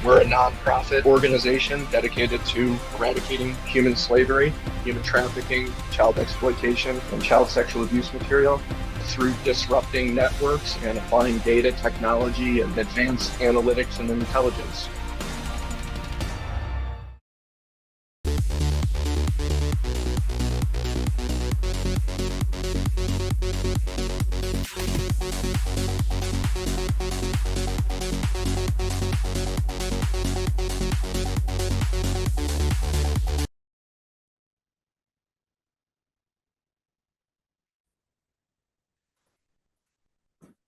We're a nonprofit organization dedicated to eradicating human slavery, human trafficking, child exploitation, and child sexual abuse material through disrupting networks and applying data technology and advanced analytics and intelligence.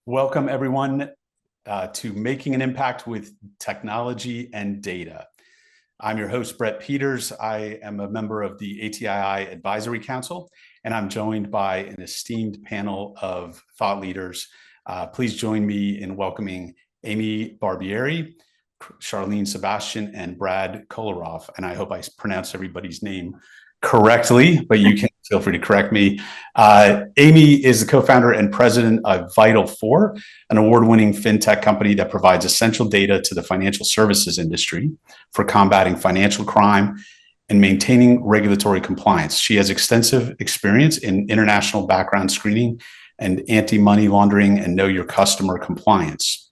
Welcome, everyone, to Making an Impact with Technology and Data. I'm your host, Brett Peters. I am a member of the ATII Advisory Council, and I'm joined by an esteemed panel of thought leaders. Please join me in welcoming Amy Barbieri, Charlene Sebastian, and Brad Kolarov. And I hope I pronounced everybody's name correctly, but you can feel free to correct me. Amy is the co-founder and president of Vital4, an award-winning fintech company that provides essential data to the financial services industry for combating financial crime and maintaining regulatory compliance. She has extensive experience in international background screening and anti-money laundering and know your customer compliance.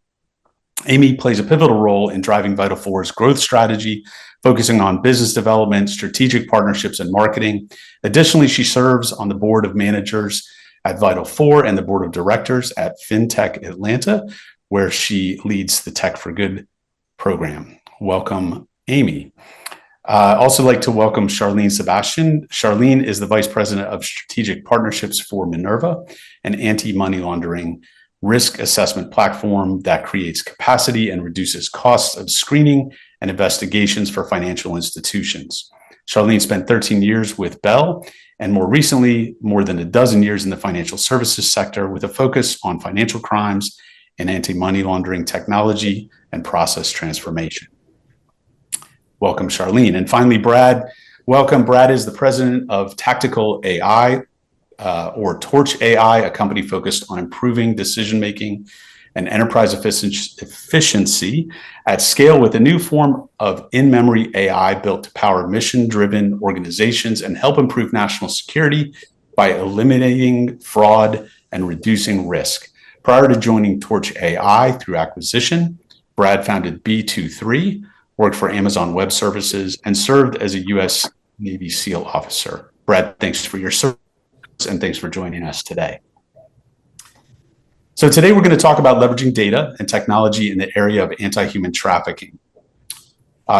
Amy plays a pivotal role in driving Vital4's growth strategy, focusing on business development, strategic partnerships, and marketing. Additionally, she serves on the board of managers at Vital4 and the board of directors at FinTech Atlanta, where she leads the Tech for Good program. Welcome, Amy. Also like to welcome Charlene Sebastian. Charlene is the vice president of strategic partnerships for Minerva, an anti-money laundering risk assessment platform that creates capacity and reduces costs of screening and investigations for financial institutions. Charlene spent 13 years with Bell and more recently, more than a dozen years in the financial services sector with a focus on financial crimes and anti-money laundering technology and process transformation. Welcome, Charlene. And finally, Brad. Welcome. Brad is the president of Tactical AI, or Torch AI, a company focused on improving decision-making and enterprise efficiency at scale with a new form of in-memory AI built to power mission-driven organizations and help improve national security by eliminating fraud and reducing risk. Prior to joining Torch AI through acquisition, Brad founded B23, worked for Amazon Web Services, and served as a U.S. Navy SEAL officer. Brad, thanks for your service and thanks for joining us today. So today we're going to talk about leveraging data and technology in the area of anti-human trafficking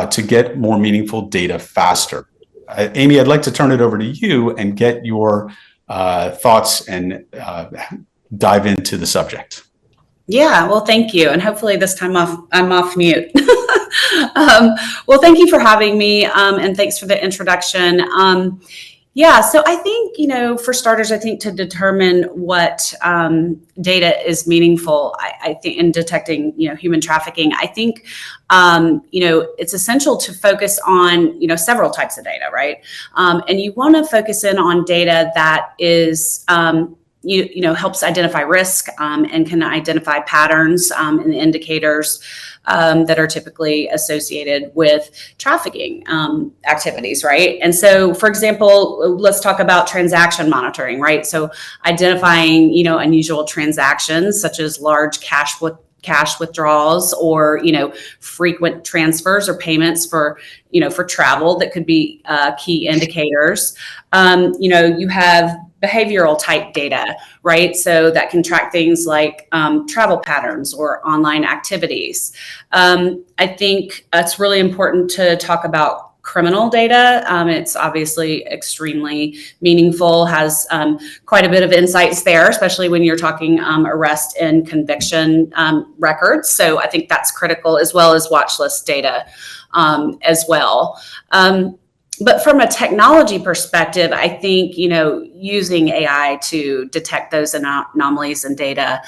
to get more meaningful data faster. Amy, I'd like to turn it over to you and get your thoughts and dive into the subject. Yeah, well, thank you. And hopefully this time I'm off mute. Well, thank you for having me and thanks for the introduction. Yeah, so I think, for starters, I think to determine what data is meaningful, I think in detecting, human trafficking, I think, it's essential to focus on, several types of data, right? And you want to focus in on data that is, helps identify risk and can identify patterns and indicators that are typically associated with trafficking activities, right? And so, for example, let's talk about transaction monitoring, right? So identifying, unusual transactions such as large cash withdrawals or, frequent transfers or payments for travel that could be key indicators. You have behavioral type data, right? So that can track things like travel patterns or online activities. I think it's really important to talk about criminal data. It's obviously extremely meaningful, has quite a bit of insights there, especially when you're talking arrest and conviction records. So I think that's critical, as well as watch list data as well. But from a technology perspective, I think, using AI to detect those anomalies in data,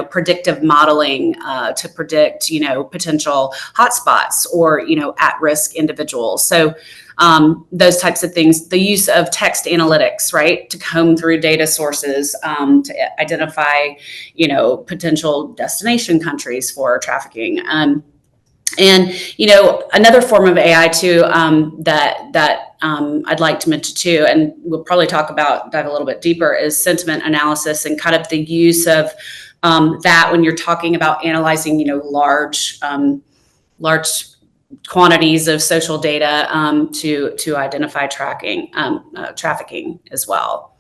predictive modeling to predict, potential hotspots or, at-risk individuals. So those types of things, the use of text analytics, right, to comb through data sources to identify, potential destination countries for trafficking. And another form of AI too, that I'd like to mention too, and we'll probably dive a little bit deeper, is sentiment analysis, and kind of the use of that when you're talking about analyzing, large quantities of social data to identify trafficking as well.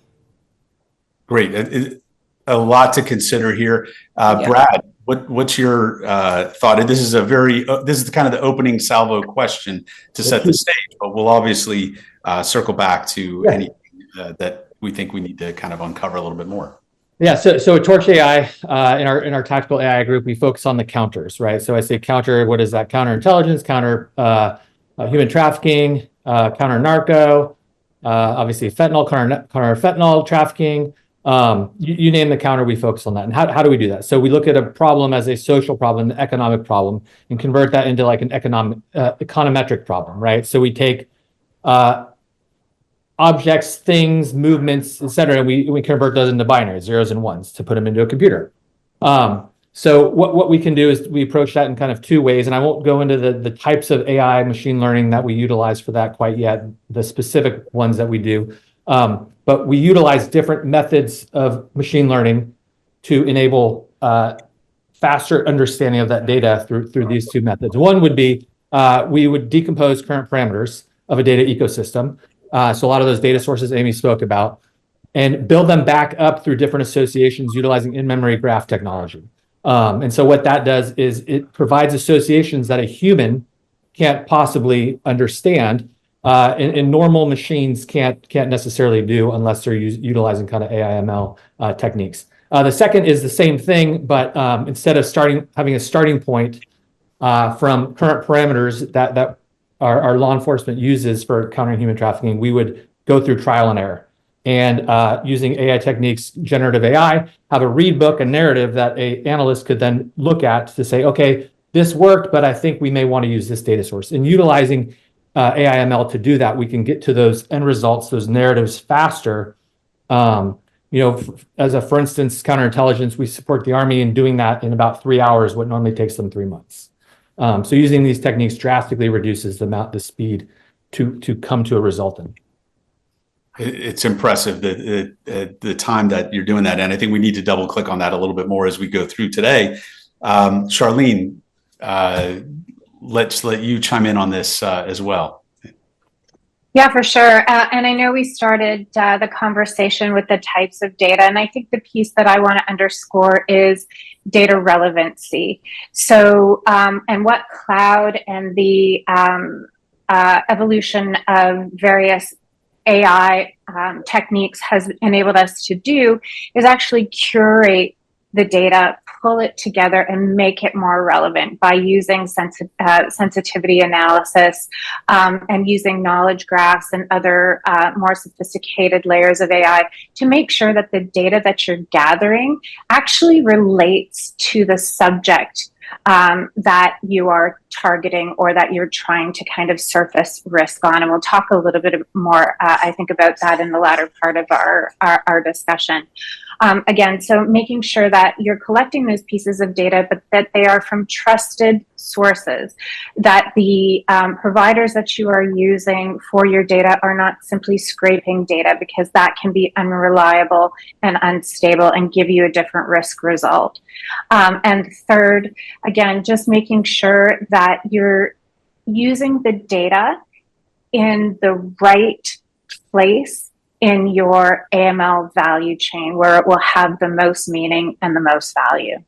Great. A lot to consider here. Yeah. Brad, what's your thought? This is kind of the opening salvo question to set the stage, but we'll obviously circle back to anything that we think we need to kind of uncover a little bit more. Yeah, so at Torch AI, in our tactical AI group, we focus on the counters, right? So I say counter, what is that? Counterintelligence, counter human trafficking, counter narco, obviously fentanyl, counter fentanyl trafficking. You name the counter, we focus on that. And how do we do that? So we look at a problem as a social problem, an economic problem, and convert that into like an econometric problem, right? So we take objects, things, movements, etc., and we convert those into binaries, zeros and ones, to put them into a computer. So what we can do is we approach that in kind of two ways, and I won't go into the types of AI machine learning that we utilize for that quite yet, the specific ones that we do. But we utilize different methods of machine learning to enable faster understanding of that data through these two methods. One would be we would decompose current parameters of a data ecosystem. So a lot of those data sources Amy spoke about, and build them back up through different associations utilizing in-memory graph technology. And so what that does is it provides associations that a human can't possibly understand, and normal machines can't necessarily do unless they're utilizing kind of AI/ML techniques. The second is the same thing, but instead of having a starting point from current parameters that our law enforcement uses for countering human trafficking, we would go through trial and error. And using AI techniques, generative AI, have a read book, a narrative that an analyst could then look at to say, okay, this worked, but I think we may want to use this data source. And utilizing AI/ML to do that, we can get to those end results, those narratives faster. For instance, counterintelligence, we support the Army in doing that in about 3 hours, what normally takes them 3 months. So using these techniques drastically reduces the speed to come to a result in. It's impressive the time that you're doing that, and I think we need to double click on that a little bit more as we go through today. Charlene, let's let you chime in on this as well. Yeah, for sure. And I know we started the conversation with the types of data, and I think the piece that I want to underscore is data relevancy. So, and what cloud and the evolution of various AI techniques has enabled us to do is actually curate the data, pull it together, and make it more relevant by using sensitivity analysis and using knowledge graphs and other more sophisticated layers of AI to make sure that the data that you're gathering actually relates to the subject that you are targeting or that you're trying to kind of surface risk on. And we'll talk a little bit more, I think, about that in the latter part of our discussion. Again, so making sure that you're collecting those pieces of data, but that they are from trusted sources, that the providers that you are using for your data are not simply scraping data, because that can be unreliable and unstable and give you a different risk result. And third, again, just making sure that you're using the data in the right place in your AML value chain, where it will have the most meaning and the most value.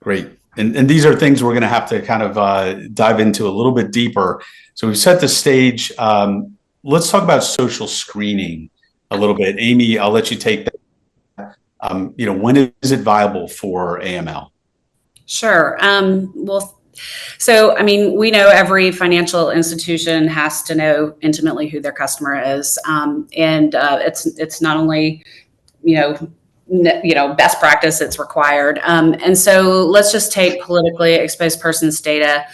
Great. And these are things we're going to have to kind of dive into a little bit deeper. So we've set the stage. Let's talk about social screening a little bit. Amy, I'll let you take that. When is it viable for AML? Sure. So, I mean, we know every financial institution has to know intimately who their customer is. And it's not only, best practice, it's required. And so let's just take politically exposed persons data,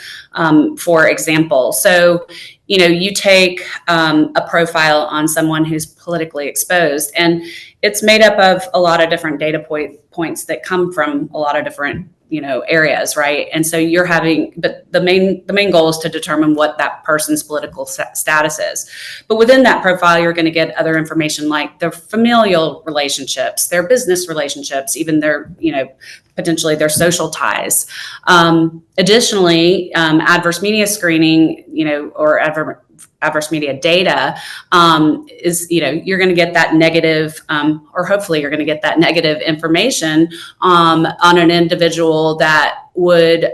for example. So, you take a profile on someone who's politically exposed. And it's made up of a lot of different data points that come from a lot of different areas, right? And so but the main goal is to determine what that person's political status is. But within that profile, you're going to get other information like their familial relationships, their business relationships, even their, potentially their social ties. Additionally, adverse media screening, or adverse media data is, you're going to get that negative, or hopefully you're going to get that negative information on an individual that would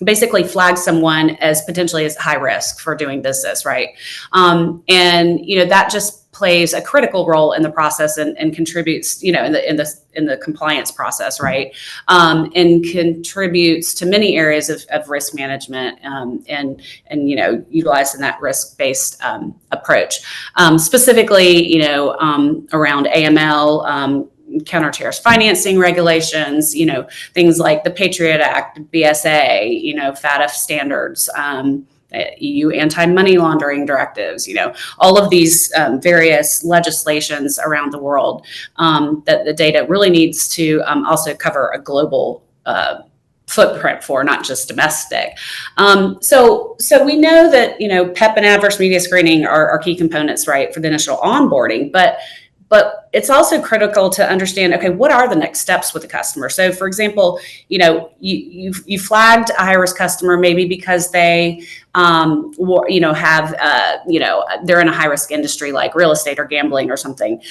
basically flag someone as potentially as high risk for doing business, right? And that just plays a critical role in the process and contributes, in the compliance process, right? And contributes to many areas of risk management and utilizing that risk-based approach. Specifically, around AML, counter-terrorist financing regulations, things like the Patriot Act, BSA, FATF standards, EU anti-money laundering directives, all of these various legislations around the world that the data really needs to also cover a global footprint for, not just domestic. So we know that, PEP and adverse media screening are key components, right, for the initial onboarding, but it's also critical to understand, okay, what are the next steps with the customer? So for example, you flagged a high risk customer maybe because they, have, they're in a high risk industry like real estate or gambling or something.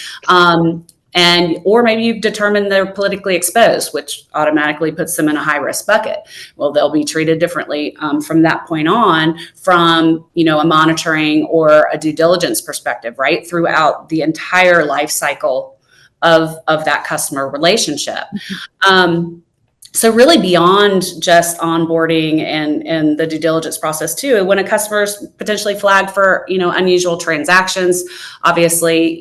Or maybe you've determined they're politically exposed, which automatically puts them in a high risk bucket. Well, they'll be treated differently from that point on from, a monitoring or a due diligence perspective, right? Throughout the entire life cycle of that customer relationship. So really beyond just onboarding and the due diligence process too, when a customer's potentially flagged for, unusual transactions, obviously,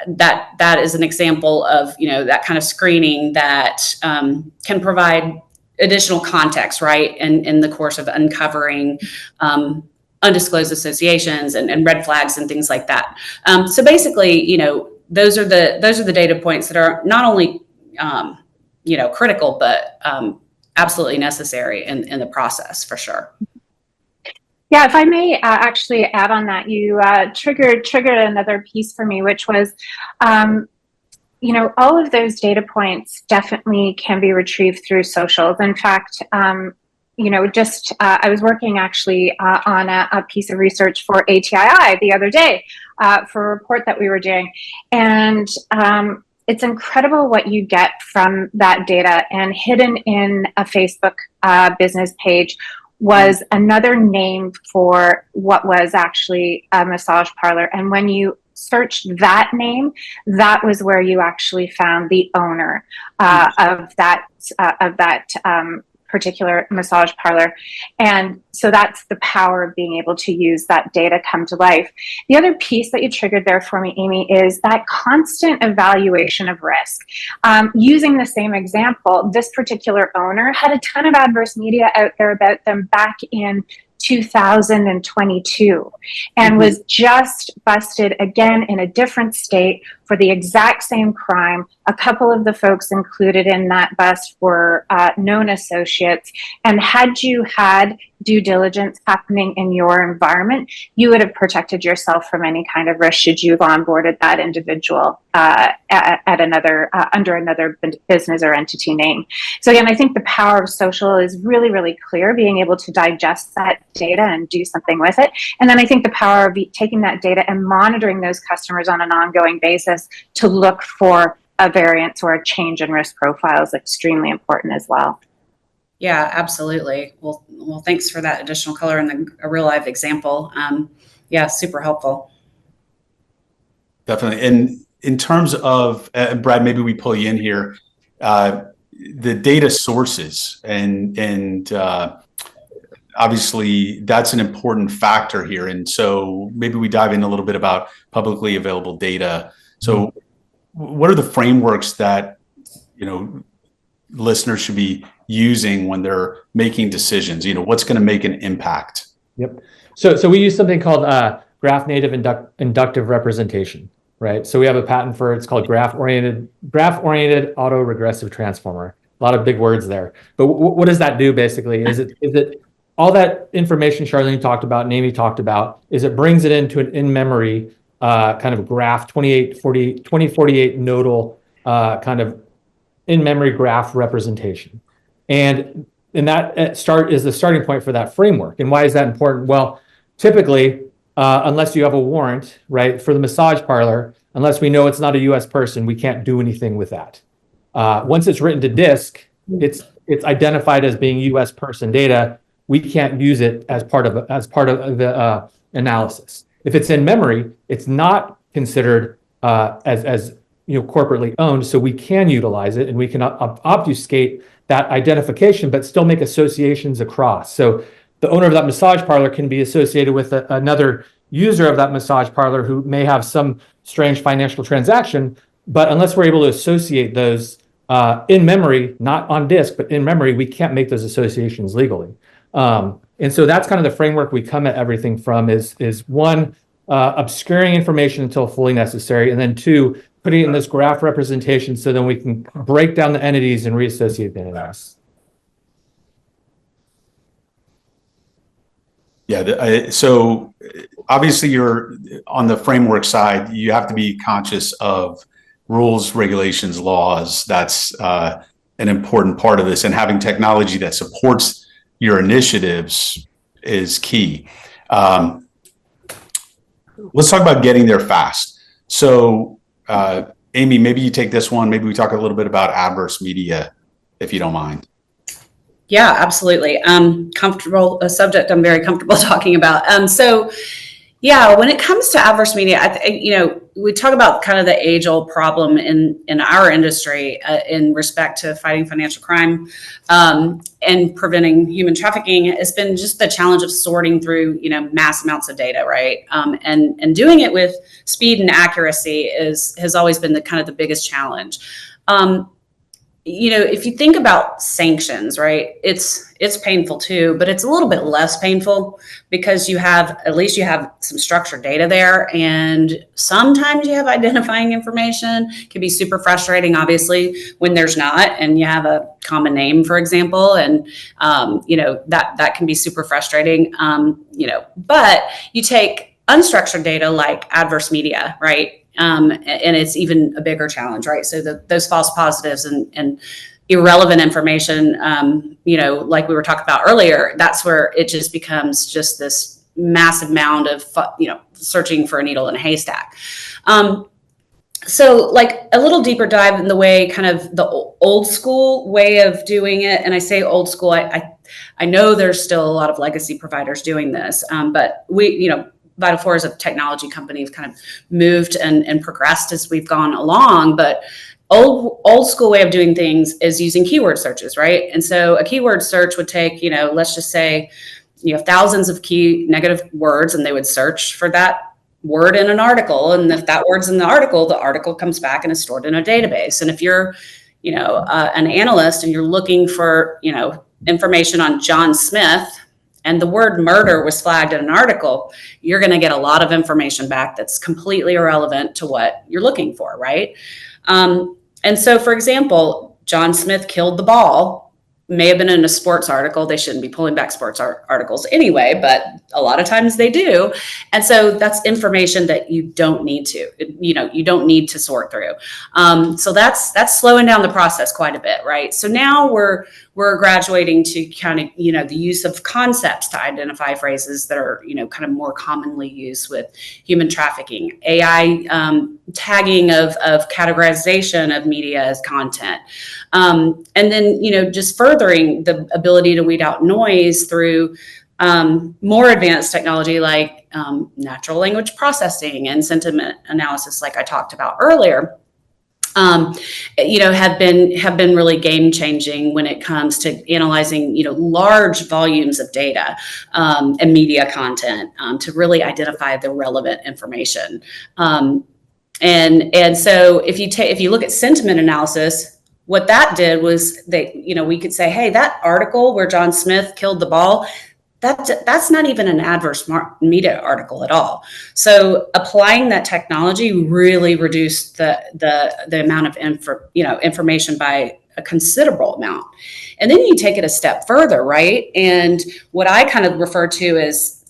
that is an example of, that kind of screening that can provide additional context, right? In the course of uncovering undisclosed associations and red flags and things like that. So basically, those are the data points that are not only critical, but absolutely necessary in the process for sure. Yeah, if I may actually add on that, you triggered another piece for me, which was, all of those data points definitely can be retrieved through socials. In fact, I was working actually on a piece of research for ATII the other day for a report that we were doing. And it's incredible what you get from that data. And hidden in a Facebook business page was another name for what was actually a massage parlor. And when you searched that name, that was where you actually found the owner of that particular massage parlor. And so that's the power of being able to use that data come to life. The other piece that you triggered there for me, Amy, is that constant evaluation of risk. Using the same example, this particular owner had a ton of adverse media out there about them back in 2022 and was just busted again in a different state for the exact same crime. A couple of the folks included in that bust were known associates. And had you had due diligence happening in your environment, you would have protected yourself from any kind of risk should you have onboarded that individual at another under another business or entity name. So again, I think the power of social is really, really clear, being able to digest that data and do something with it. And then I think the power of taking that data and monitoring those customers on an ongoing basis to look for a variance or a change in risk profile is extremely important as well. Yeah, absolutely. Well, thanks for that additional color and a real life example. Yeah, super helpful. Definitely. And in terms of, Brad, maybe we pull you in here, the data sources and obviously that's an important factor here. And so maybe we dive in a little bit about publicly available data. So what are the frameworks that, listeners should be using when they're making decisions? What's going to make an impact? Yep. So we use something called graph native inductive representation, right? So we have a patent for it's called graph-oriented autoregressive transformer. A lot of big words there. But what does that do basically? Is it all that information Charlene talked about and Amy talked about, is it brings it into an in-memory kind of graph, 2048 nodal kind of in-memory graph representation. And that is the starting point for that framework. And why is that important? Well, typically, unless you have a warrant, right, for the massage parlor, unless we know it's not a U.S. person, we can't do anything with that. Once it's written to disk, it's identified as being U.S. person data. We can't use it as part of the analysis. If it's in memory, it's not considered as corporately owned, so we can utilize it and we can obfuscate that identification, but still make associations across. So the owner of that massage parlor can be associated with another user of that massage parlor who may have some strange financial transaction, but unless we're able to associate those in memory, not on disk, but in memory, we can't make those associations legally. And so that's kind of the framework we come at everything from is one, obscuring information until fully necessary, and then two, putting it in this graph representation so then we can break down the entities and reassociate the entities. Yeah, so obviously you're on the framework side, you have to be conscious of rules, regulations, laws. That's an important part of this, and having technology that supports your initiatives is key. Let's talk about getting there fast. So Amy, maybe you take this one. Maybe we talk a little bit about adverse media, if you don't mind. Yeah, absolutely. A subject I'm very comfortable talking about. So yeah, when it comes to adverse media, we talk about kind of the age-old problem in our industry in respect to fighting financial crime and preventing human trafficking. It's been just the challenge of sorting through, mass amounts of data, right? And doing it with speed and accuracy has always been the biggest challenge. If you think about sanctions, right, it's painful too, but it's a little bit less painful because at least you have some structured data there, and sometimes you have identifying information. It can be super frustrating, obviously, when there's not, and you have a common name, for example, and that can be super frustrating. But you take unstructured data like adverse media, right? And it's even a bigger challenge, right? So those false positives and irrelevant information, like we were talking about earlier, that's where it just becomes just this massive mound of, searching for a needle in a haystack. So like a little deeper dive in the way, kind of the old school way of doing it. And I say old school, I know there's still a lot of legacy providers doing this, but we, Vital 4 as a technology company has kind of moved and progressed as we've gone along, but old school way of doing things is using keyword searches, right? And so a keyword search would take, let's just say, thousands of key negative words, and they would search for that word in an article. And if that word's in the article comes back and is stored in a database. And if you're, an analyst and you're looking for, information on John Smith, and the word murder was flagged in an article, you're going to get a lot of information back that's completely irrelevant to what you're looking for, right? And so, for example, John Smith killed the ball may have been in a sports article. They shouldn't be pulling back sports articles anyway, but a lot of times they do. And so that's information that you don't need to, you don't need to sort through. So that's slowing down the process quite a bit, right? So now we're graduating to kind of, the use of concepts to identify phrases that are, kind of more commonly used with human trafficking, AI tagging of categorization of media as content. And then, just furthering the ability to weed out noise through more advanced technology like natural language processing and sentiment analysis, like I talked about earlier. Have been really game changing when it comes to analyzing, large volumes of data and media content to really identify the relevant information. And so if you look at sentiment analysis, what that did was we could say, hey, that article where John Smith killed the ball, that's not even an adverse media article at all. So applying that technology really reduced the amount of information by a considerable amount. And then you take it a step further, right? And what I kind of refer to as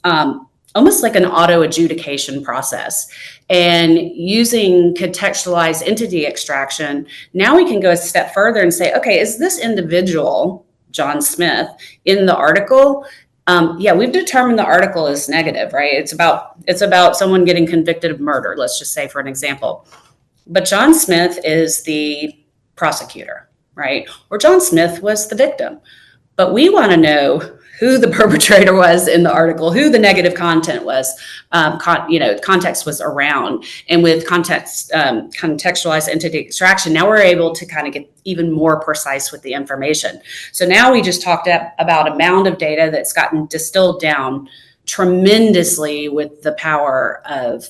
almost like an auto adjudication process. And using contextualized entity extraction, now we can go a step further and say, okay, is this individual, John Smith, in the article? Yeah, we've determined the article is negative, right? It's about someone getting convicted of murder, let's just say, for an example. But John Smith is the prosecutor, right? Or John Smith was the victim. But we want to know who the perpetrator was in the article, who the negative content was, context was around. And with contextualized entity extraction, now we're able to kind of get even more precise with the information. So now we just talked about amount of data that's gotten distilled down tremendously with the power of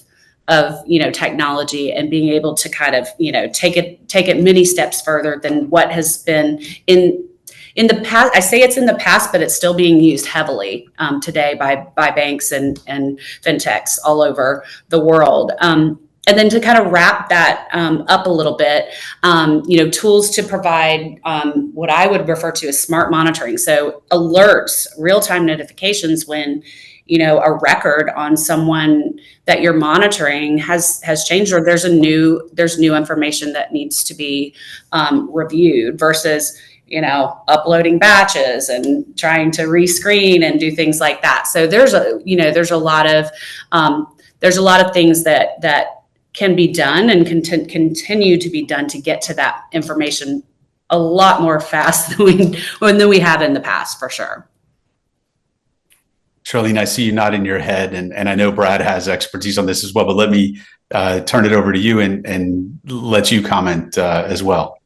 technology, and being able to kind of take it many steps further than what has been in the past. I say it's in the past, but it's still being used heavily today by banks and fintechs all over the world. And then to kind of wrap that up a little bit, tools to provide what I would refer to as smart monitoring. So alerts, real-time notifications when a record on someone that you're monitoring has changed, or there's new information that needs to be reviewed, versus uploading batches and trying to rescreen and do things like that. So there's a lot of things that can be done and continue to be done to get to that information a lot more fast than we have in the past, for sure. Charlene, I see you nodding your head, and I know Brad has expertise on this as well, but let me turn it over to you and let you comment as well.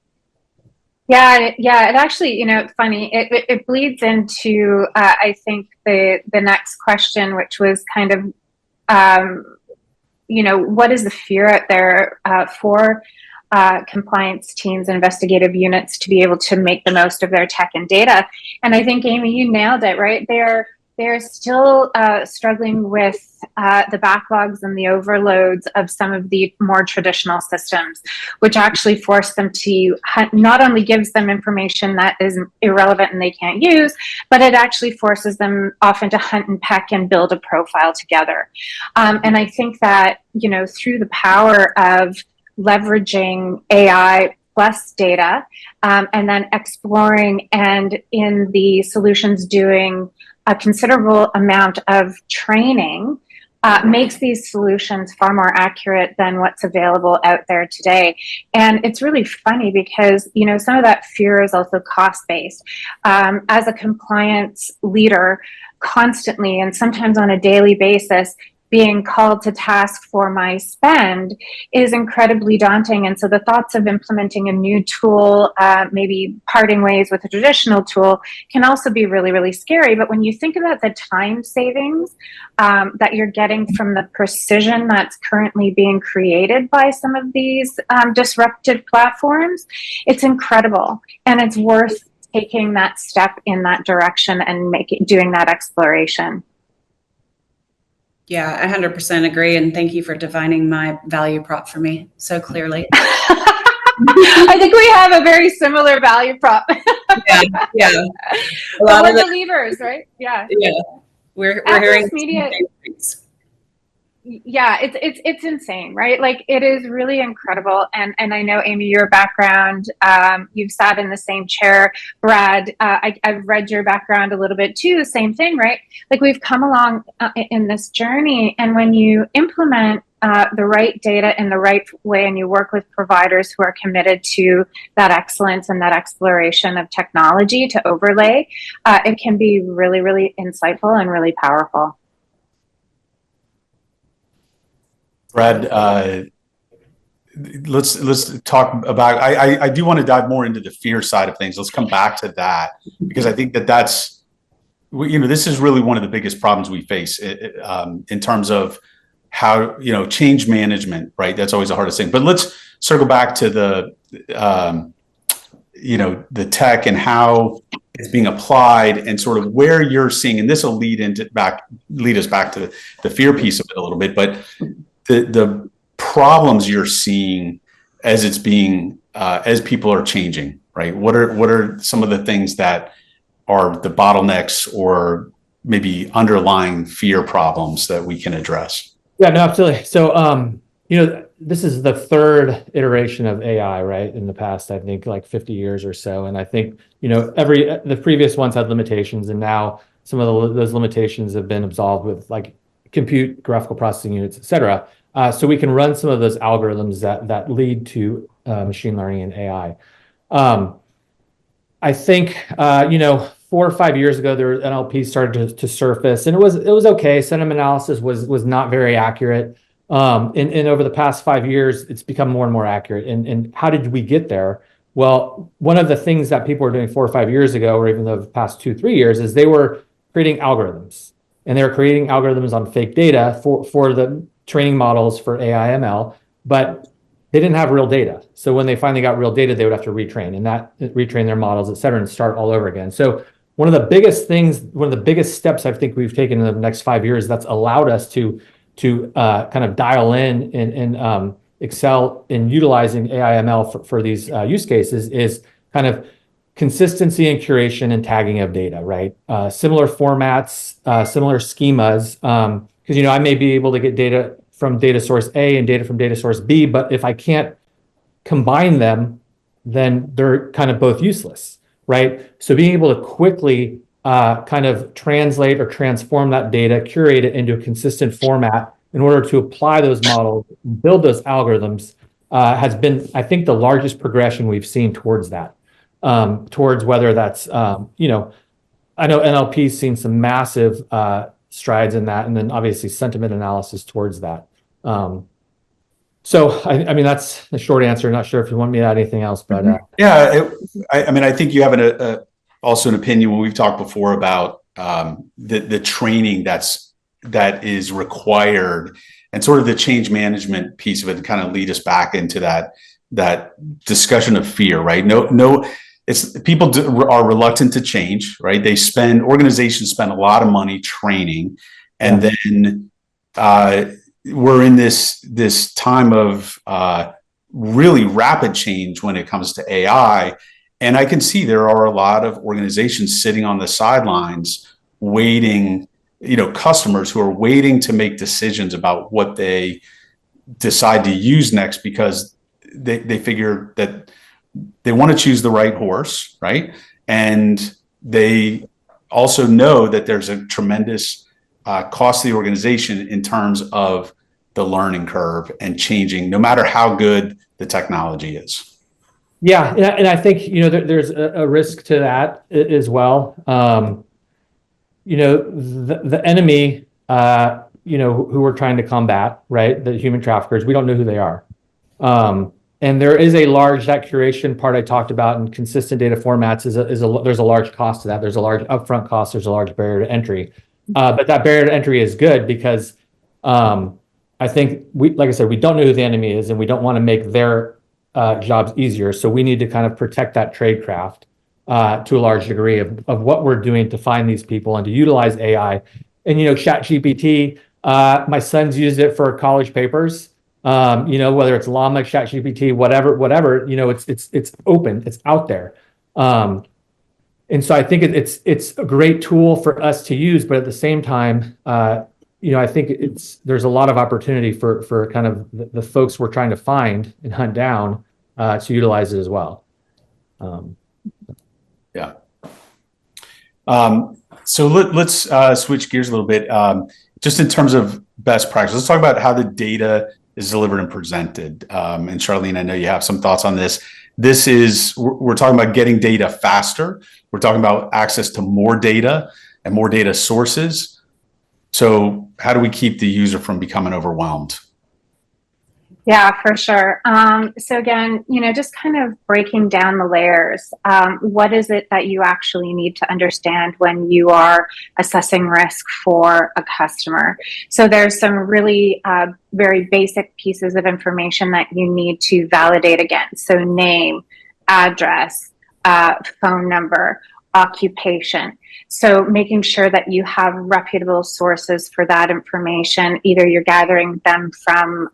Yeah. It actually, funny. It bleeds into I think the next question, which was kind of, what is the fear out there for compliance teams and investigative units to be able to make the most of their tech and data? And I think, Amy, you nailed it, right? They're still struggling with the backlogs and the overloads of some of the more traditional systems, which actually force them to not only gives them information that is irrelevant and they can't use, but it actually forces them often to hunt and peck and build a profile together. And I think that, through the power of leveraging AI plus data, and then exploring, and in the solutions doing a considerable amount of training, makes these solutions far more accurate than what's available out there today. And it's really funny because, some of that fear is also cost-based. As a compliance leader, constantly and sometimes on a daily basis, being called to task for my spend is incredibly daunting. And so the thoughts of implementing a new tool, maybe parting ways with a traditional tool, can also be really, really scary. But when you think about the time savings that you're getting from the precision that's currently being created by some of these disruptive platforms, it's incredible. And it's worth taking that step in that direction and doing that exploration. Yeah, I 100% agree. And thank you for defining my value prop for me so clearly. I think we have a very similar value prop. Yeah. But we're believers, right? Yeah. We're hearing media. Yeah, it's insane, right? Like, it is really incredible. And I know, Amy, your background, you've sat in the same chair. Brad, I've read your background a little bit too. Same thing, right? Like, we've come along in this journey, and when you implement the right data in the right way, and you work with providers who are committed to that excellence and that exploration of technology to overlay, it can be really, really insightful and really powerful. Brad, let's talk about. I do want to dive more into the fear side of things. Let's come back to that, because I think that's this is really one of the biggest problems we face in terms of how change management. Right, that's always the hardest thing. But let's circle back to the the tech and how is being applied, and sort of where you're seeing, and this will lead us back to the fear piece of it a little bit, but the problems you're seeing as it's being as people are changing, right? What are some of the things that are the bottlenecks or maybe underlying fear problems that we can address? Yeah, no, absolutely. So, this is the third iteration of AI, right? In the past, I think like 50 years or so. And I think, the previous ones had limitations, and now some of those limitations have been absolved with like compute, graphical processing units, et cetera. So we can run some of those algorithms that lead to machine learning and AI. I think 4 or 5 years ago, there NLP started to surface, and it was okay. Sentiment analysis was not very accurate. And over the past 5 years, it's become more and more accurate. And how did we get there? Well, one of the things that people were doing 4 or 5 years ago, or even the past 2-3 years, is they were creating algorithms, and they were creating algorithms on fake data for the training models for AI ML, but they didn't have real data. So when they finally got real data, they would have to retrain their models, et cetera, and start all over again. So one of the biggest steps I think we've taken in the next 5 years that's allowed us to kind of dial in and excel in utilizing AI ML for these use cases is kind of consistency and curation and tagging of data, right? Similar formats, similar schemas, because I may be able to get data from data source A and data from data source B, but if I can't combine them, then they're kind of both useless, right? So being able to quickly kind of translate or transform that data, curate it into a consistent format in order to apply those models, build those algorithms, has been, I think, the largest progression we've seen towards that. Towards whether that's, I know NLP's seen some massive strides in that, and then obviously sentiment analysis towards that. So I mean, that's the short answer. Not sure if you want me to add anything else, but I think you have also an opinion when we've talked before about the training that is required, and sort of the change management piece of it to kind of lead us back into that discussion of fear, right? It's people are reluctant to change, right? Organizations spend a lot of money training, and then we're in this time of really rapid change when it comes to AI. And I can see there are a lot of organizations sitting on the sidelines waiting, customers who are waiting to make decisions about what they decide to use next, because they figure that they want to choose the right horse, right? And they also know that there's a tremendous cost to the organization in terms of the learning curve and changing, no matter how good the technology is. Yeah, and I think there's a risk to that as well. The enemy, who we're trying to combat, right? The human traffickers, we don't know who they are. And there is that curation part I talked about, and consistent data formats there's a large cost to that. There's a large upfront cost. There's a large barrier to entry. But that barrier to entry is good because I think like I said, we don't know who the enemy is, and we don't want to make their jobs easier. So we need to kind of protect that tradecraft to a large degree of what we're doing to find these people and to utilize AI. And ChatGPT, my son's used it for college papers. Whether it's Llama, ChatGPT, whatever, it's open, it's out there. And so I think it's a great tool for us to use, but at the same time, I think there's a lot of opportunity for kind of the folks we're trying to find and hunt down to utilize it as well. Yeah. So let's switch gears a little bit. Just in terms of best practice, let's talk about how the data is delivered and presented. And Charlene, I know you have some thoughts on this. We're talking about getting data faster. We're talking about access to more data and more data sources. So how do we keep the user from becoming overwhelmed? Yeah, for sure. So again, just kind of breaking down the layers. What is it that you actually need to understand when you are assessing risk for a customer? So there's some really very basic pieces of information that you need to validate against. So name, address, phone number. occupation. So making sure that you have reputable sources for that information. Either you're gathering them from,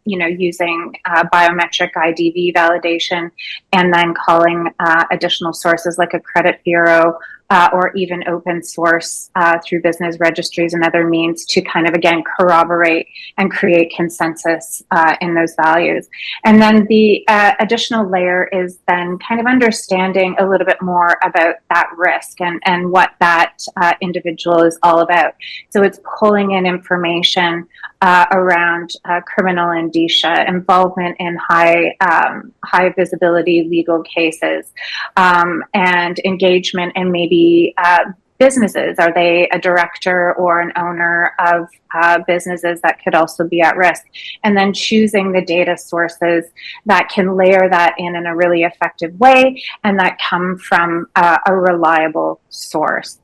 using biometric IDV validation, and then calling additional sources like a credit bureau, or even open source through business registries and other means to kind of, again, corroborate and create consensus in those values. And then the additional layer is then kind of understanding a little bit more about that risk and what that individual is all about. So it's pulling in information around criminal indicia, involvement in high visibility legal cases, and engagement in maybe businesses. Are they a director or an owner of businesses that could also be at risk? And then choosing the data sources that can layer that in a really effective way and that come from a reliable source.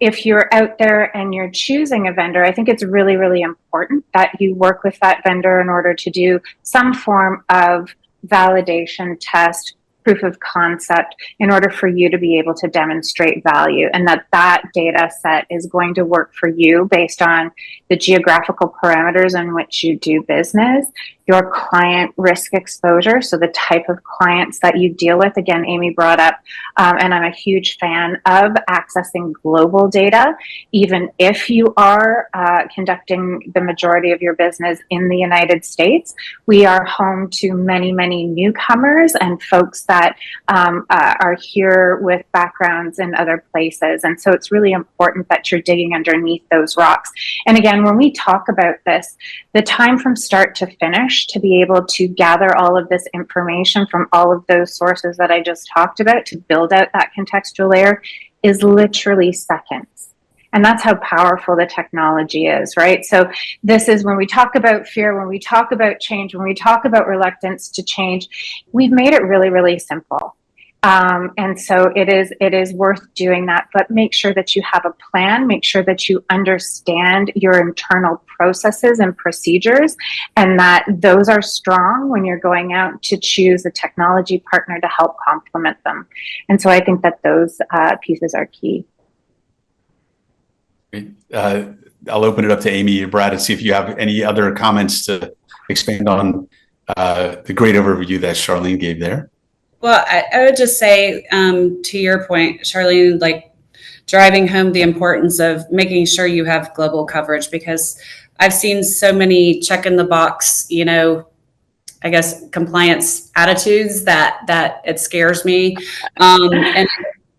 If you're out there and you're choosing a vendor, I think it's really, really important that you work with that vendor in order to do some form of validation test, proof of concept, in order for you to be able to demonstrate value, and that data set is going to work for you based on the geographical parameters in which you do business, your client risk exposure, so the type of clients that you deal with. Again, Amy brought up, and I'm a huge fan of accessing global data, even if you are conducting the majority of your business in the United States. We are home to many, many newcomers and folks that are here with backgrounds in other places. And so it's really important that you're digging underneath those rocks. And again, when we talk about this, the time from start to finish to be able to gather all of this information from all of those sources that I just talked about to build out that contextual layer is literally seconds. And that's how powerful the technology is, right? So this is when we talk about fear, when we talk about change, when we talk about reluctance to change, we've made it really, really simple. And so it is worth doing that, but make sure that you have a plan, make sure that you understand your internal processes and procedures, and that those are strong when you're going out to choose a technology partner to help complement them. And so I think that those pieces are key. I'll open it up to Amy and Brad and see if you have any other comments to expand on the great overview that Charlene gave there. Well, I would just say, to your point, Charlene, like driving home the importance of making sure you have global coverage, because I've seen so many check in the box, I guess, compliance attitudes that it scares me. And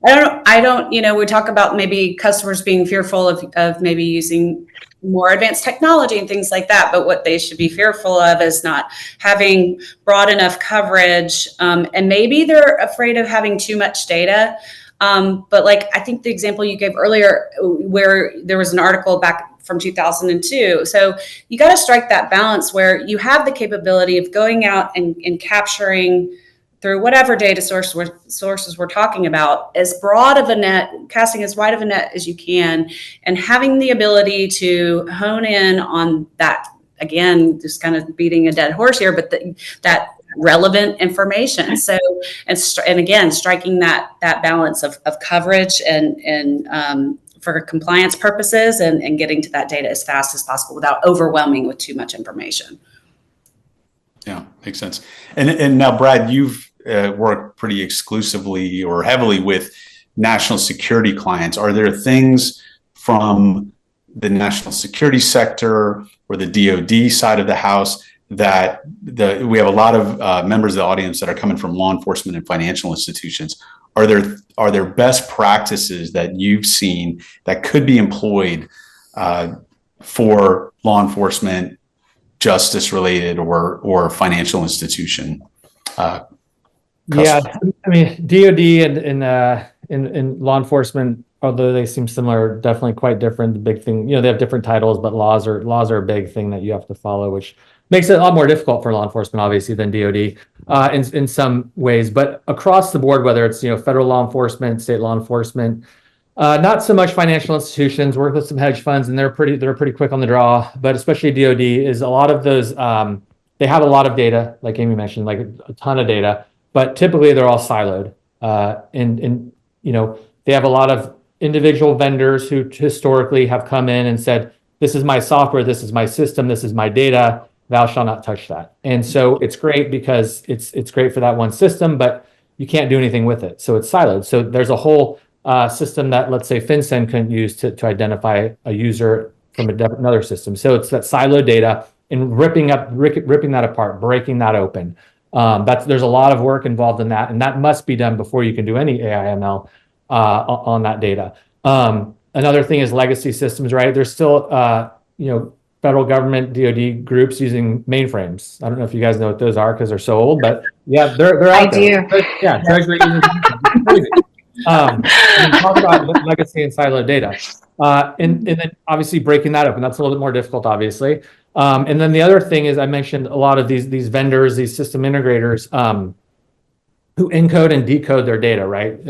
I don't, we talk about maybe customers being fearful of maybe using more advanced technology and things like that. But what they should be fearful of is not having broad enough coverage. And maybe they're afraid of having too much data. But like, I think the example you gave earlier, where there was an article back from 2002. So you got to strike that balance where you have the capability of going out and capturing through whatever data sources we're talking about, as broad of a net, casting as wide of a net as you can, and having the ability to hone in on that, again, just kind of beating a dead horse here, but that relevant information. So, and again, striking that balance of coverage and for compliance purposes and getting to that data as fast as possible without overwhelming with too much information. Yeah, makes sense. And now, Brad, you've worked pretty exclusively or heavily with national security clients. Are there things from the national security sector or the DoD side of the house that we have a lot of members of the audience that are coming from law enforcement and financial institutions? Are there best practices that you've seen that could be employed for law enforcement, justice related, or financial institution? Yeah, I mean, DoD and law enforcement, although they seem similar, are definitely quite different. The big thing, they have different titles, but laws are a big thing that you have to follow, which makes it a lot more difficult for law enforcement, obviously, than DoD in some ways. But across the board, whether it's federal law enforcement, state law enforcement, not so much financial institutions. Work with some hedge funds, and they're pretty quick on the draw. But especially DoD is a lot of those. They have a lot of data, like Amy mentioned, like a ton of data. But typically they're all siloed. And they have a lot of individual vendors who historically have come in and said, this is my software, this is my system, this is my data, thou shalt not touch that. And so it's great because it's great for that one system, but you can't do anything with it. So it's siloed. So there's a whole system that, let's say, FinCEN couldn't use to identify a user from another system. So it's that siloed data and ripping that apart, breaking that open. There's a lot of work involved in that, and that must be done before you can do any AI ML on that data. Another thing is legacy systems, right? There's still, federal government DoD groups using mainframes. I don't know if you guys know what those are because they're so old, but yeah, they're out there. I do. Yeah, Treasury uses mainframes. It's crazy. Talk about legacy and siloed data, and then obviously breaking that open. That's a little bit more difficult, obviously. And then the other thing is I mentioned a lot of these vendors, these system integrators, who encode and decode their data, right?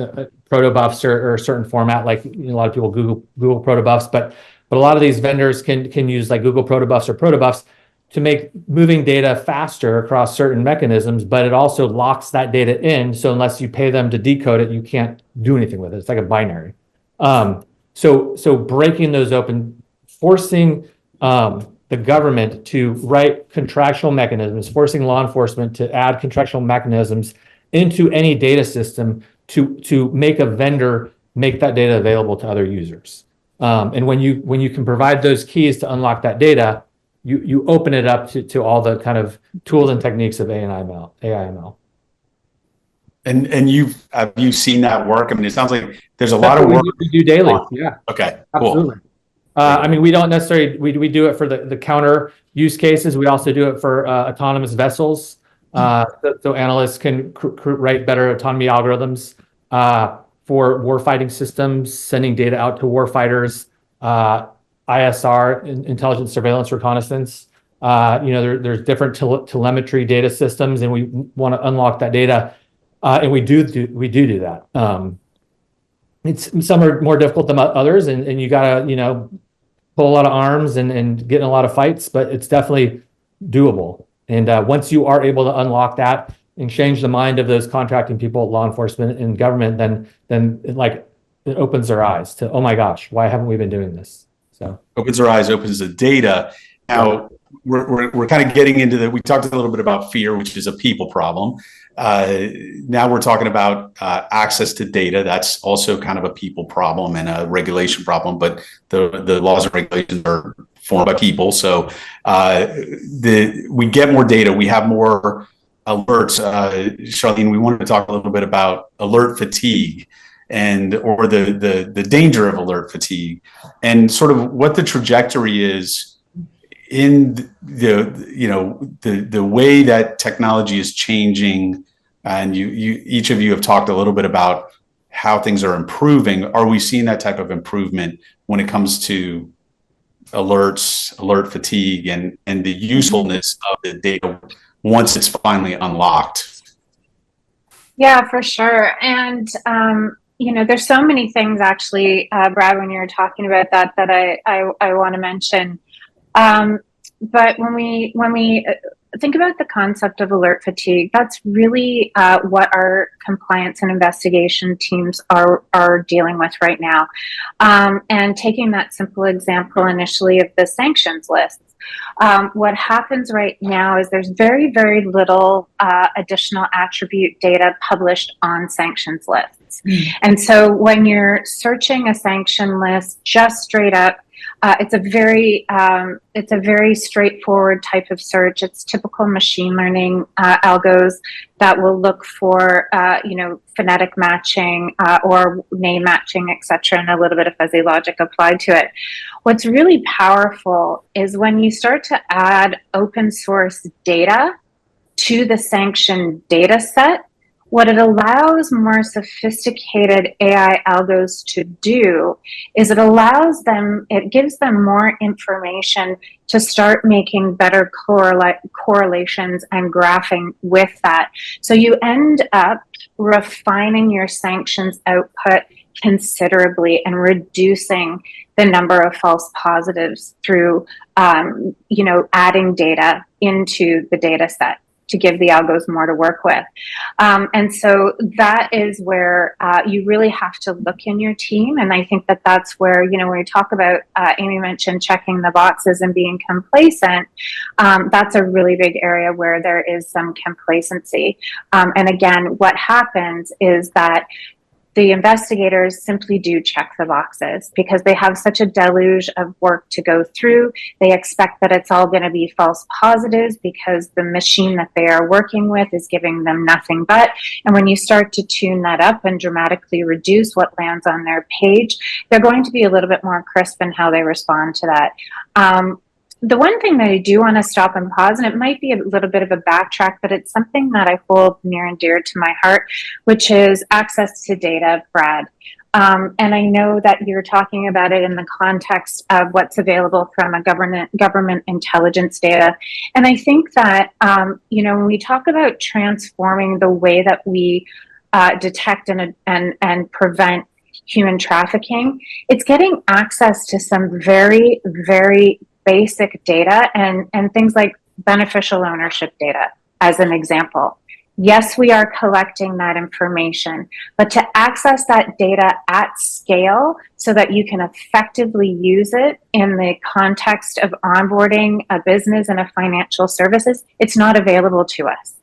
Protobufs or a certain format, like a lot of people Google protobufs, but a lot of these vendors can use like Google protobufs or protobufs to make moving data faster across certain mechanisms, but it also locks that data in. So unless you pay them to decode it, you can't do anything with it. It's like a binary. So breaking those open, forcing the government to write contractual mechanisms, forcing law enforcement to add contractual mechanisms into any data system to make a vendor make that data available to other users. And when you can provide those keys to unlock that data, you open it up to all the kind of tools and techniques of AI/ML. And have you seen that work? I mean, it sounds like there's a lot of work we do daily. Yeah, okay, absolutely. Cool. I mean, we don't necessarily we do it for the counter use cases. We also do it for autonomous vessels. So analysts can write better autonomy algorithms for warfighting systems, sending data out to warfighters, ISR, intelligence, surveillance, reconnaissance. There's different telemetry data systems, and we want to unlock that data, and we do that. Some are more difficult than others, and you gotta pull a lot of arms and get in a lot of fights, but it's definitely doable. And once you are able to unlock that and change the mind of those contracting people, law enforcement and government, then it opens their eyes to, oh my gosh, why haven't we been doing this? So opens their eyes, opens the data. Now we're kind of getting into we talked a little bit about fear, which is a people problem. Now we're talking about access to data. That's also kind of a people problem and a regulation problem, but the laws and regulations are formed by people. So we get more data, we have more alerts. Charlene, we wanted to talk a little bit about alert fatigue or the danger of alert fatigue, and sort of what the trajectory is in the way that technology is changing. And you each of you have talked a little bit about how things are improving. Are we seeing that type of improvement when it comes to alerts, alert fatigue, and the usefulness of the data once it's finally unlocked? Yeah, for sure. And there's so many things actually, Brad, when you were talking about that I want to mention. But when we think about the concept of alert fatigue, that's really what our compliance and investigation teams are dealing with right now. And taking that simple example initially of the sanctions lists, what happens right now is there's very, very little additional attribute data published on sanctions lists. And so when you're searching a sanction list just straight up, it's a very straightforward type of search. It's typical machine learning algos that will look for phonetic matching or name matching, etc., and a little bit of fuzzy logic applied to it. What's really powerful is when you start to add open source data to the sanction data set. What it allows more sophisticated AI algos to do is it gives them more information to start making better correlations and graphing with that. So you end up refining your sanctions output considerably and reducing the number of false positives through, adding data into the data set. to give the algos more to work with. And so that is where you really have to look in your team. And I think that that's where, when we talk about, Amy mentioned checking the boxes and being complacent, that's a really big area where there is some complacency. And again, what happens is that the investigators simply do check the boxes because they have such a deluge of work to go through. They expect that it's all going to be false positives because the machine that they are working with is giving them nothing but. And when you start to tune that up and dramatically reduce what lands on their page, they're going to be a little bit more crisp in how they respond to that. The one thing that I do want to stop and pause, and it might be a little bit of a backtrack, but it's something that I hold near and dear to my heart, which is access to data, Brad. And I know that you're talking about it in the context of what's available from a government intelligence data. And I think that, when we talk about transforming the way that we detect and prevent human trafficking, it's getting access to some very, very basic data and things like beneficial ownership data, as an example. Yes, we are collecting that information, but to access that data at scale so that you can effectively use it in the context of onboarding a business and a financial services, it's not available to us.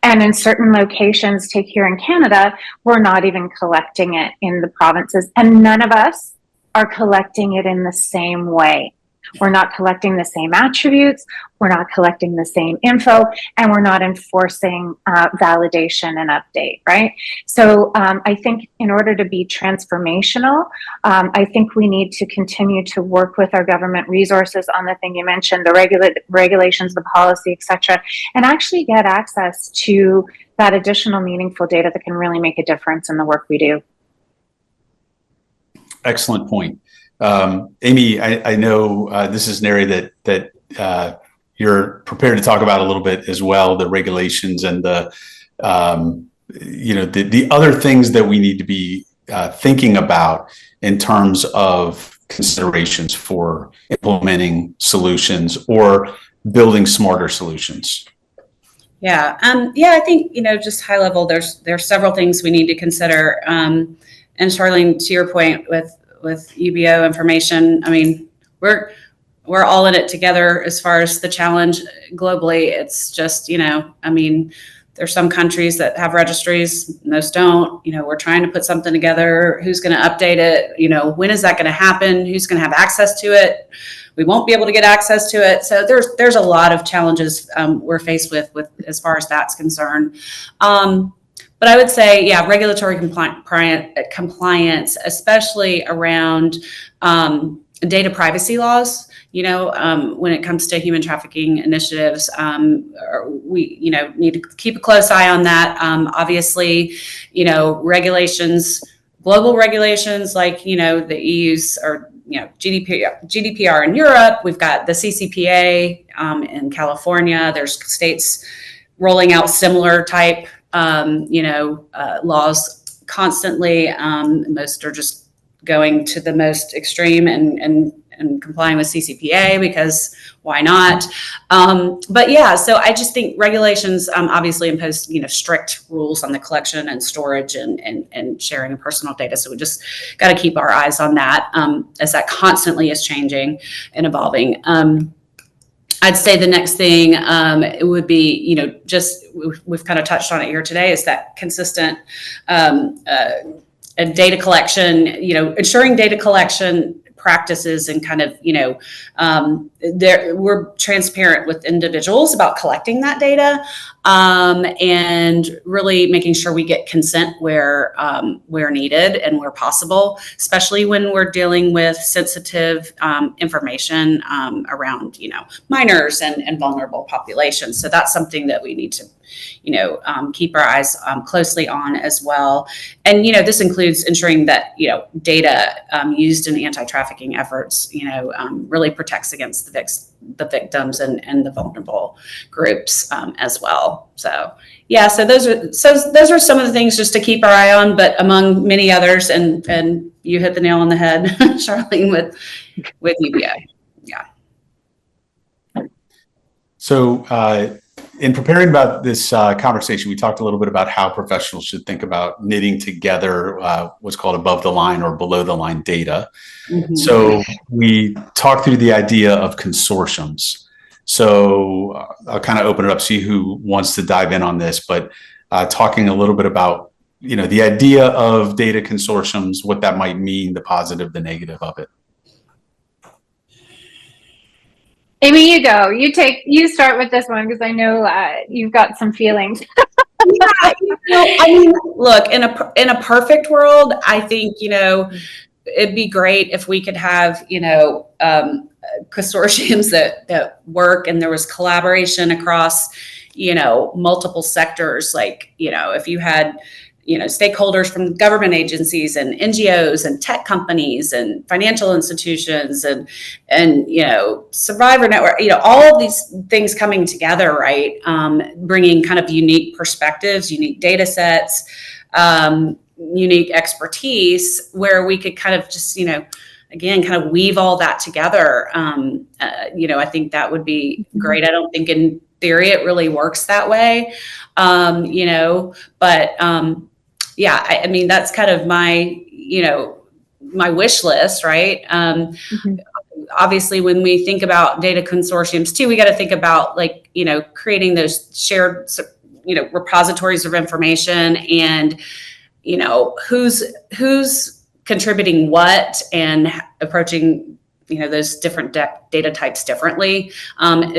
And in certain locations, take here in Canada, we're not even collecting it in the provinces, and none of us are collecting it in the same way. We're not collecting the same attributes, we're not collecting the same info, and we're not enforcing validation and update, right? So I think in order to be transformational, I think we need to continue to work with our government resources on the thing you mentioned, the regulations, the policy, et cetera, and actually get access to that additional meaningful data that can really make a difference in the work we do. Excellent point. Amy, I know this is an area that you're prepared to talk about a little bit as well, the regulations and the other things that we need to be thinking about in terms of considerations for implementing solutions or building smarter solutions. Yeah. I think, just high level, there's several things we need to consider. And Charlene, to your point with UBO information, I mean, we're all in it together as far as the challenge globally. It's just, there's some countries that have registries, most don't. We're trying to put something together. Who's going to update it? When is that going to happen? Who's going to have access to it? We won't be able to get access to it. So there's a lot of challenges we're faced with as far as that's concerned. But I would say, regulatory compliance, especially around data privacy laws. When it comes to human trafficking initiatives, we need to keep a close eye on that. Obviously, regulations, global regulations like the EU's or GDPR in Europe. We've got the CCPA in California. There's states rolling out similar type laws constantly. Most are just going to the most extreme and complying with CCPA because why not? So I just think regulations obviously impose strict rules on the collection and storage and sharing of personal data. So we just got to keep our eyes on that as that constantly is changing and evolving. I'd say the next thing it would be, we've kind of touched on it here today, is that consistent data collection, ensuring data collection practices and kind of, we're transparent with individuals about collecting that data and really making sure we get consent where needed and where possible, especially when we're dealing with sensitive information around, minors and vulnerable populations. So that's something that we need to keep our eyes closely on as well. And, this includes ensuring that, data used in anti-trafficking efforts, really protects against the victims and the vulnerable groups as well. So, so those are some of the things just to keep our eye on, but among many others, and you hit the nail on the head, Charlene, with UBO. Yeah. So, in preparing about this conversation, we talked a little bit about how professionals should think about knitting together what's called above the line or below the line data. Mhm. So we talked through the idea of consortiums. So I'll kind of open it up, see who wants to dive in on this, but talking a little bit about, the idea of data consortiums, what that might mean, the positive, the negative of it. Amy, you go. You start with this one because I know you've got some feelings. Yeah, I mean, look, in a perfect world, I think, it'd be great if we could have, consortiums that work and there was collaboration across, multiple sectors. Like, if you had, stakeholders from government agencies and NGOs and tech companies and financial institutions and survivor network, all of these things coming together, right? Bringing kind of unique perspectives, unique data sets, unique expertise, where we could kind of just, again, kind of weave all that together. I think that would be great. I don't think in theory it really works that way, but yeah, I mean, that's kind of my, my wish list, right? Obviously, when we think about data consortiums too, we got to think about creating those shared, repositories of information and, who's contributing what and approaching, those different data types differently.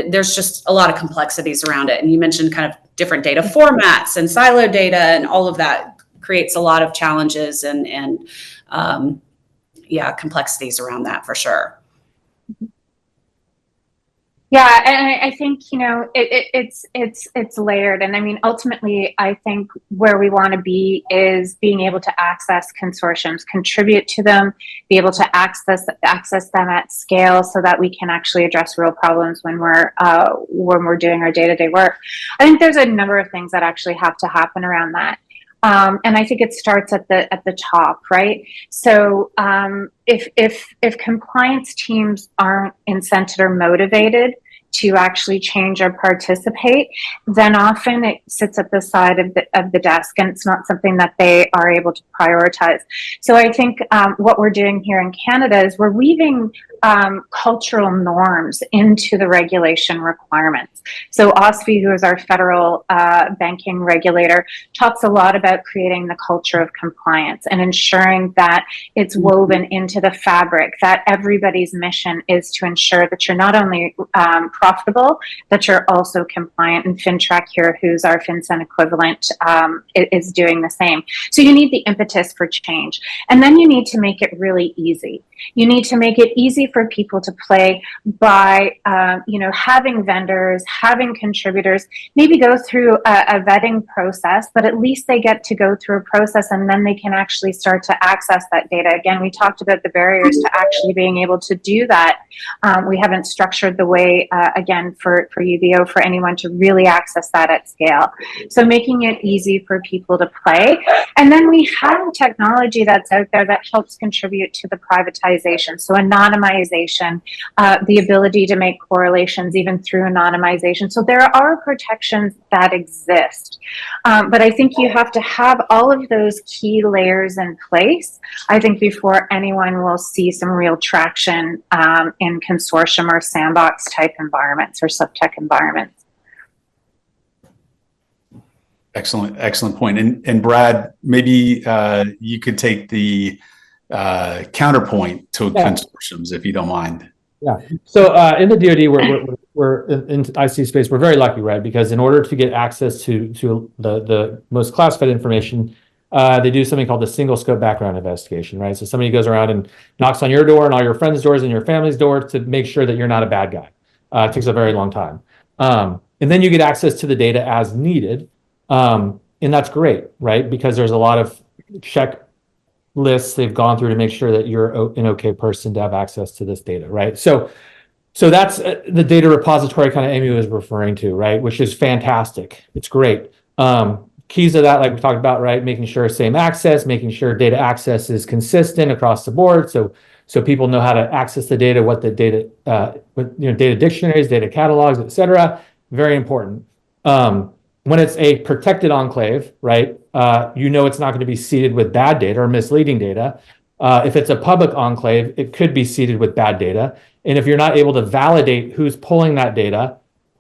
There's just a lot of complexities around it. And you mentioned kind of different data formats and siloed data, and all of that creates a lot of challenges and complexities around that for sure. Yeah, and I think it's layered, and I mean ultimately, I think where we want to be is being able to access consortiums, contribute to them, be able to access them at scale, so that we can actually address real problems when we're doing our day-to-day work. I think there's a number of things that actually have to happen around that. And I think it starts at the top, right? So if compliance teams aren't incented or motivated to actually change or participate, then often it sits at the side of the desk, and it's not something that they are able to prioritize. So I think what we're doing here in Canada is we're weaving cultural norms into the regulation requirements. So OSFI, who is our federal banking regulator, talks a lot about creating the culture of compliance and ensuring that it's woven into the fabric, that everybody's mission is to ensure that you're not only profitable, that you're also compliant. And FinTrack here, who's our FinCEN equivalent, is doing the same. So you need the impetus for change. And then you need to make it really easy. You need to make it easy for people to play by, having vendors, having contributors, maybe go through a vetting process, but at least they get to go through a process and then they can actually start to access that data. Again, we talked about the barriers to actually being able to do that. We haven't structured the way, again, for UBO, for anyone to really access that at scale. So making it easy for people to play. And then we have technology that's out there that helps contribute to the privatization. So anonymization, the ability to make correlations even through anonymization. So there are protections that exist. But I think you have to have all of those key layers in place, I think, before anyone will see some real traction in consortium or sandbox type environments or sub-tech environments. Excellent point. And Brad, maybe you could take the counterpoint to consortiums, if you don't mind. Yeah. So in the DoD, we're in IC space. We're very lucky, right? Because in order to get access to the most classified information, they do something called the single scope background investigation, right? So somebody goes around and knocks on your door and all your friends' doors and your family's doors to make sure that you're not a bad guy. It takes a very long time. And then you get access to the data as needed. And that's great, right? Because there's a lot of checklists they've gone through to make sure that you're an okay person to have access to this data, right? So that's the data repository kind of Amy was referring to, right? Which is fantastic. It's great. Keys of that, like we talked about, right? Making sure same access, making sure data access is consistent across the board. So people know how to access the data, what the data, data dictionaries, data catalogs, et cetera. Very important. When it's a protected enclave, right, it's not going to be seeded with bad data or misleading data. If it's a public enclave, it could be seeded with bad data. And if you're not able to validate who's pulling that data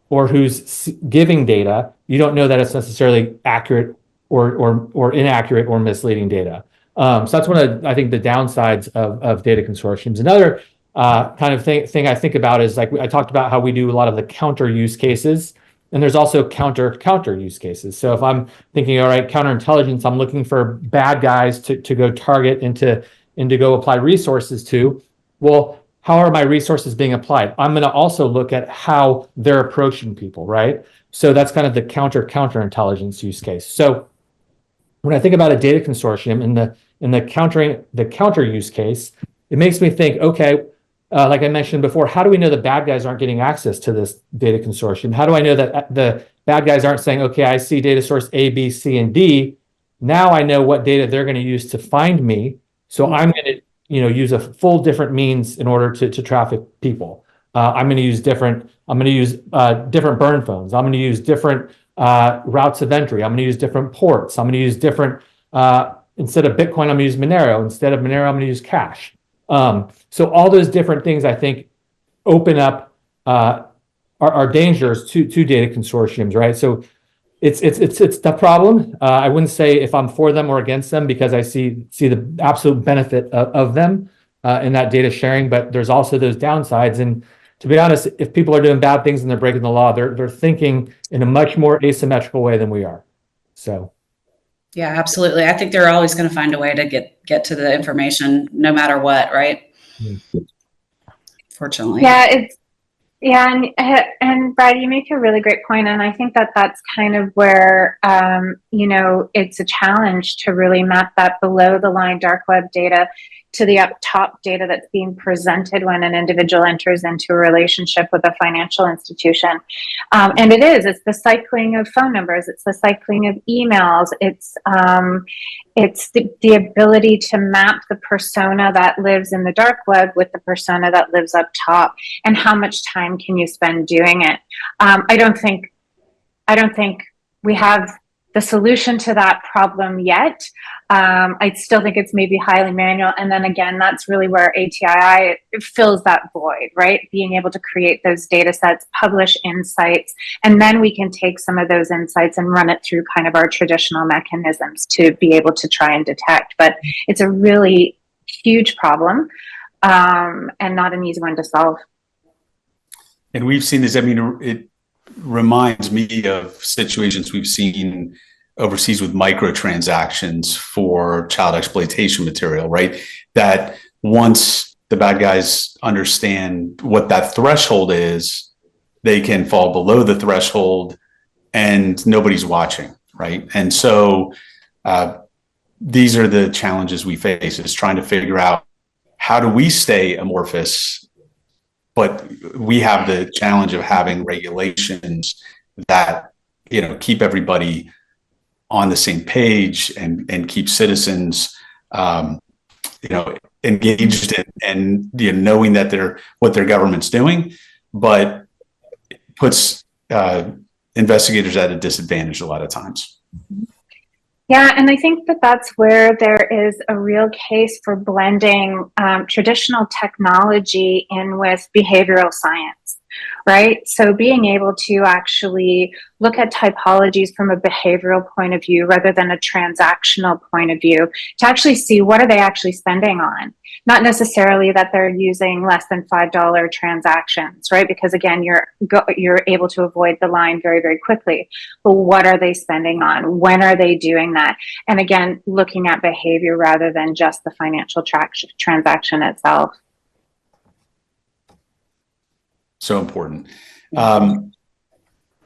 or who's giving data, you don't know that it's necessarily accurate or inaccurate or misleading data. So that's one of, I think, the downsides of data consortiums. Another kind of thing I think about is, like I talked about how we do a lot of the counter use cases, and there's also counter use cases. So if I'm thinking, all right, counterintelligence, I'm looking for bad guys to go target and to go apply resources to. Well, how are my resources being applied? I'm going to also look at how they're approaching people, right? So that's kind of the counterintelligence use case. So when I think about a data consortium in the counter use case, it makes me think, okay, like I mentioned before, how do we know the bad guys aren't getting access to this data consortium? How do I know that the bad guys aren't saying, okay, I see data source A, B, C, and D. Now I know what data they're going to use to find me. So I'm going to use a full different means in order to traffic people. I'm going to use different burn phones. I'm going to use different routes of entry. I'm going to use different ports. I'm going to use different, instead of Bitcoin, I'm going to use Monero. Instead of Monero, I'm going to use Cash. So all those different things, I think, open up are dangers to data consortiums, right? So it's the problem. I wouldn't say if I'm for them or against them, because I see the absolute benefit of them in that data sharing, but there's also those downsides. And to be honest, if people are doing bad things and they're breaking the law, they're thinking in a much more asymmetrical way than we are. So. Yeah, absolutely. I think they're always going to find a way to get to the information no matter what, right? Fortunately. And Brad, you make a really great point, and I think that's kind of where it's a challenge to really map that below the line dark web data to the up top data that's being presented when an individual enters into a relationship with a financial institution. And it's the cycling of phone numbers, it's the cycling of emails, it's the ability to map the persona that lives in the dark web with the persona that lives up top, and how much time can you spend doing it. I don't think we have the solution to that problem yet. I still think it's maybe highly manual. And then again, that's really where ATII fills that void, right? Being able to create those data sets, publish insights, and then we can take some of those insights and run it through kind of our traditional mechanisms to be able to try and detect. But it's a really huge problem, and not an easy one to solve. And we've seen this, I mean, it reminds me of situations we've seen overseas with microtransactions for child exploitation material, right? That once the bad guys understand what that threshold is, they can fall below the threshold and nobody's watching, right? And so these are the challenges we face, is trying to figure out, how do we stay amorphous, but we have the challenge of having regulations that, keep everybody on the same page and keep citizens, engaged and knowing that what their government's doing, but puts investigators at a disadvantage a lot of times. Yeah, and I think that's where there is a real case for blending traditional technology in with behavioral science, right? So being able to actually look at typologies from a behavioral point of view rather than a transactional point of view, to actually see what are they actually spending on. Not necessarily that they're using less than $5 transactions, right? Because again, you're able to avoid the line very, very quickly. But what are they spending on? When are they doing that? And again, looking at behavior rather than just the financial transaction itself. So important.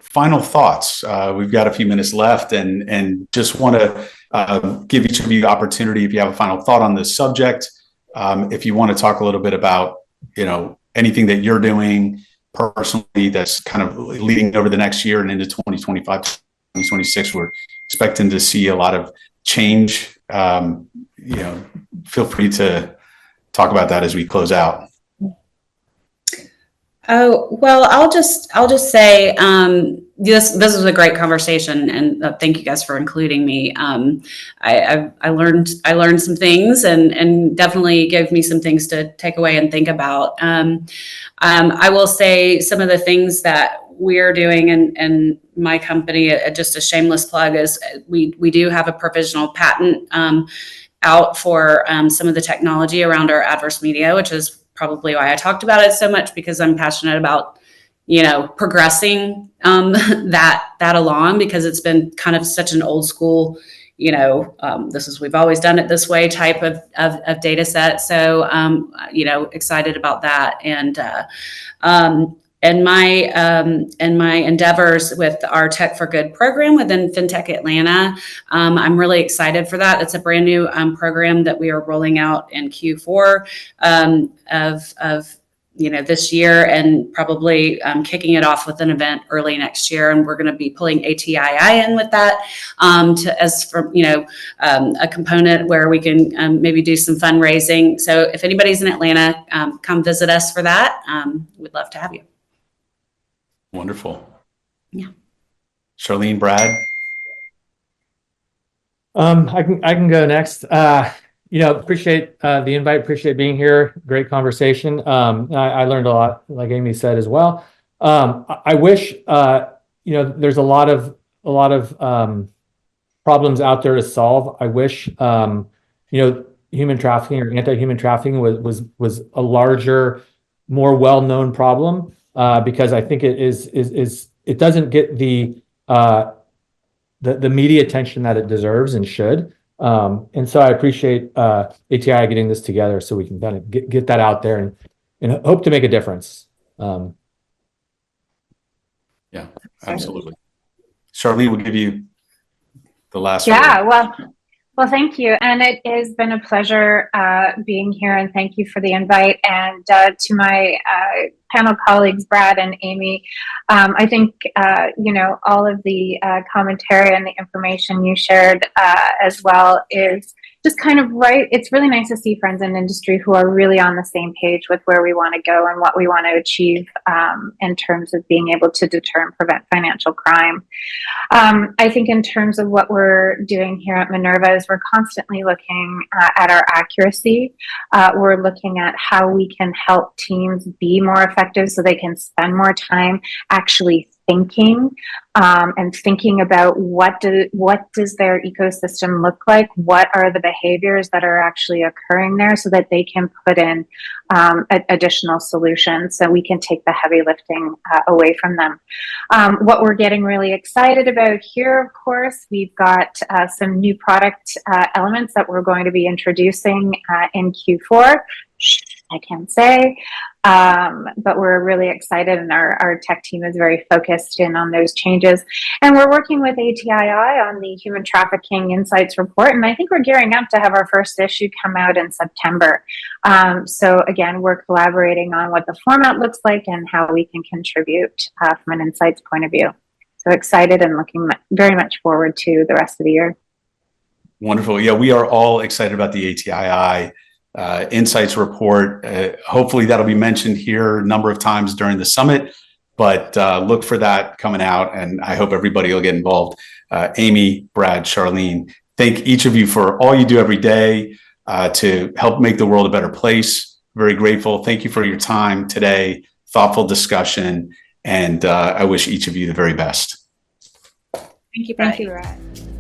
Final thoughts. We've got a few minutes left, and just want to give each of you the opportunity, if you have a final thought on this subject. If you want to talk a little bit about, anything that you're doing personally that's kind of leading over the next year and into 2025, 2026, we're expecting to see a lot of change. Feel free to talk about that as we close out. Oh, well, I'll just say this was a great conversation, and thank you guys for including me. I learned some things, and definitely gave me some things to take away and think about. I will say some of the things that we're doing in my company, just a shameless plug, is we do have a provisional patent out for some of the technology around our adverse media, which is probably why I talked about it so much, because I'm passionate about, progressing that along, because it's been kind of such an old school, we've always done it this way type of data set. So, excited about that. And my endeavors with our Tech for Good program within FinTech Atlanta, I'm really excited for that. It's a brand new program that we are rolling out in Q4 of this year, and probably kicking it off with an event early next year. And we're going to be pulling ATII in with that a component where we can maybe do some fundraising. So if anybody's in Atlanta, come visit us for that. We'd love to have you. Wonderful. Yeah. Charlene, Brad. I can go next. Appreciate the invite. Appreciate being here. Great conversation. I learned a lot, like Amy said as well. I wish there's a lot of problems out there to solve. I wish human trafficking or anti-human trafficking was a larger, more well-known problem, because I think it doesn't get the media attention that it deserves and should. And so I appreciate ATI getting this together so we can kind of get that out there and hope to make a difference. Yeah, absolutely. Charlene, we'll give you the last word. Well, thank you. And it has been a pleasure being here, and thank you for the invite. And to my panel colleagues, Brad and Amy, I think, all of the commentary and the information you shared as well is just kind of right. It's really nice to see friends in industry who are really on the same page with where we want to go and what we want to achieve in terms of being able to deter and prevent financial crime. I think in terms of what we're doing here at Minerva is we're constantly looking at our accuracy. We're looking at how we can help teams be more effective so they can spend more time actually thinking and thinking about what does their ecosystem look like, what are the behaviors that are actually occurring there, so that they can put in additional solutions, so we can take the heavy lifting away from them. What we're getting really excited about here, of course, we've got some new product elements that we're going to be introducing in Q4. I can't say, but we're really excited, and our tech team is very focused in on those changes. And we're working with ATII on the Human Trafficking Insights Report, and I think we're gearing up to have our first issue come out in September. So again, we're collaborating on what the format looks like and how we can contribute from an insights point of view. So excited and looking very much forward to the rest of the year. Wonderful. Yeah, we are all excited about the ATII Insights Report. Hopefully that'll be mentioned here a number of times during the summit, but look for that coming out, and I hope everybody will get involved. Amy, Brad, Charlene, thank each of you for all you do every day to help make the world a better place. Very grateful. Thank you for your time today, thoughtful discussion, and I wish each of you the very best. Thank you, Brad. Thank you, Brad.